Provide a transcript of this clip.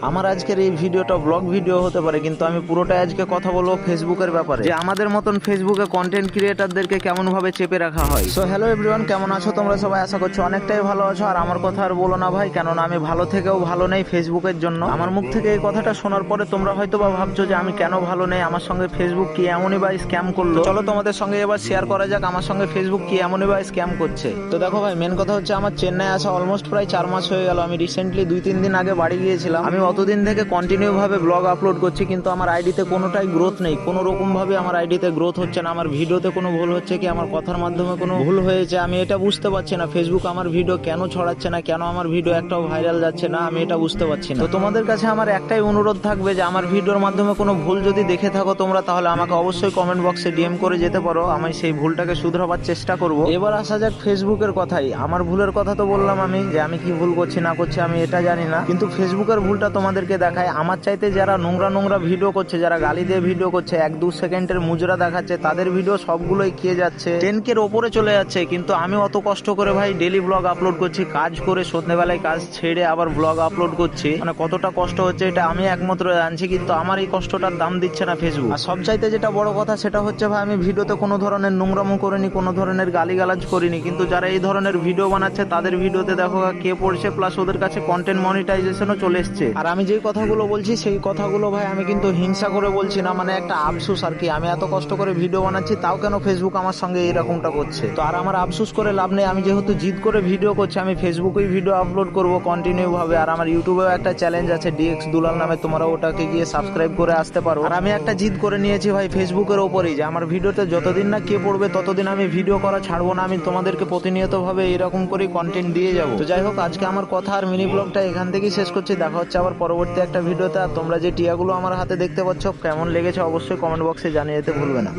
আমার আজকের এই ভিডিওটা ব্লগ ভিডিও হতে পারে, কিন্তু আমি পুরোটাই আজকে কথা বলবো ফেসবুকের ব্যাপারে, যে আমাদের মতন ফেসবুকে কন্টেন্ট ক্রিয়েটারদেরকে কেমন ভাবে চেপে রাখা হয়। সো হ্যালো এভরিওয়ান, কেমন আছো তোমরা সবাই? আশা করছো অনেকটাই ভালো আছো। আর আমার কথা আর বলো না ভাই, কেননা আমি ভালো থেকেও ভালো নেই ফেসবুকের জন্য। আমার মুখ থেকে এই কথাটা শোনার পরে তোমরা হয়তো বা ভাবছো যে আমি কেন ভালো নেই, আমার সঙ্গে ফেসবুক কি এমনই বা স্ক্যাম করলো। চলো তোমাদের সঙ্গে এবার শেয়ার করা যাক আমার সঙ্গে ফেসবুক কি এমনই বা স্ক্যাম করছে। তো দেখো ভাই, মেন কথা হচ্ছে আমার চেন্নাই আসা অলমোস্ট প্রায় 4 মাস হয়ে গেল। আমি রিসেন্টলি 2-3 দিন আগে বাড়ি গিয়েছিলাম। আমি অতদিন থেকে কন্টিনিউ ভাবে ব্লগ আপলোড করছি, কিন্তু আমার আইডিতে কোনোটাই গ্রোথ নেই। কোনো রকম ভাবে আমার আইডিতে গ্রোথ হচ্ছে না। আমার ভিডিওতে কোনো ভুল হচ্ছে কি আমার কথার মাধ্যমে কোনো ভুল হয়েছে, আমি এটা বুঝতে পারছি না। ফেসবুক আমার ভিডিও কেন ছড়াচ্ছে না, কেন আমার ভিডিও একটাও ভাইরাল যাচ্ছে না, আমি এটা বুঝতে পারছি না। তো তোমাদের কাছে আমার একটাই অনুরোধ থাকবে যে আমার ভিডিওর মাধ্যমে কোনো ভুল যদি দেখে থাকো তোমরা, তাহলে আমাকে অবশ্যই কমেন্ট বক্সে ডিএম করে যেতে পারো। আমি সেই ভুলটাকে শুধরাবার চেষ্টা করব। এবার আসা যাক ফেসবুকের কথাই। আমার ভুলের কথা তো বললাম আমি, যে আমি কি ভুল করছি না করছি আমি এটা জানি না, কিন্তু ফেসবুকের ভুলটা তোমাদেরকে দেখায়। আমার চাইতে যারা নোংরা নোংরা ভিডিও করছে, যারা গালি দিয়ে ভিডিও করছে, 1-2 সেকেন্ডের মুজরা দেখাচ্ছে, তাদের ভিডিও সবগুলোই খেয়ে যাচ্ছে, 10K ওপরে চলে যাচ্ছে। কিন্তু আমি অত কষ্ট করে ভাই ডেলি ব্লগ আপলোড করছি, কাজ করে সন্ধ্যেবেলায় কাজ ছেড়ে আবার ব্লগ আপলোড করছি, মানে কতটা কষ্ট হচ্ছে এটা আমি একমাত্র জানছি। কিন্তু আমার এই কষ্টটার দাম দিচ্ছে না ফেসবুক। আর সব চাইতে যেটা বড় কথা সেটা হচ্ছে ভাই, আমি ভিডিওতে কোনো ধরনের নোংরামো করিনি, কোনো ধরনের গালিগালাজ করিনি, কিন্তু যারা এই ধরনের ভিডিও বানাচ্ছে তাদের ভিডিওতে দেখো কে পড়ছে, প্লাস ওদের কাছে কন্টেন্ট মনিটাইজেশনও চলে এসছে। আর আমি যেই কথাগুলো বলছি সেই কথাগুলো ভাই আমি কিন্তু হিংসা করে বলছি না, মানে একটা আফসোস আর কি। আমি এত কষ্ট করে ভিডিও বানাচ্ছি, তাও কেন ফেসবুক আমার সঙ্গে এরকমটা করছে। তো আর আমার আফসোস করে লাভ নেই। আমি যেহেতু জিদ করে ভিডিও করছি, আমি ফেসবুকেই ভিডিও আপলোড করব কন্টিনিউ ভাবে। আর আমার ইউটিউবেও একটা চ্যালেঞ্জ আছে ডিএক্স দুলাল নামে, তোমরা ওটাকে গিয়ে সাবস্ক্রাইব করে আসতে পারো। আর আমি একটা জিদ করে নিয়েছি ভাই ফেসবুকের ওপরেই, যে আমার ভিডিওতে যতদিন না কে পড়বে ততদিন আমি ভিডিও করা ছাড়বো না। আমি তোমাদেরকে প্রতিনিয়ত ভাবে এরকম করেই কন্টেন্ট দিয়ে যাবো। তো যাই হোক, আজকে আমার কথা আর মিনি ব্লগটা এখান থেকেই শেষ করছি। দেখা হচ্ছে আবার পরবর্তী একটা ভিডিওতে। আর তোমরা যে টিয়াগুলো আমার হাতে দেখতে পাচ্ছ কেমন লেগেছে অবশ্যই কমেন্ট বক্সে জানিয়ে যেতে ভুলবে না।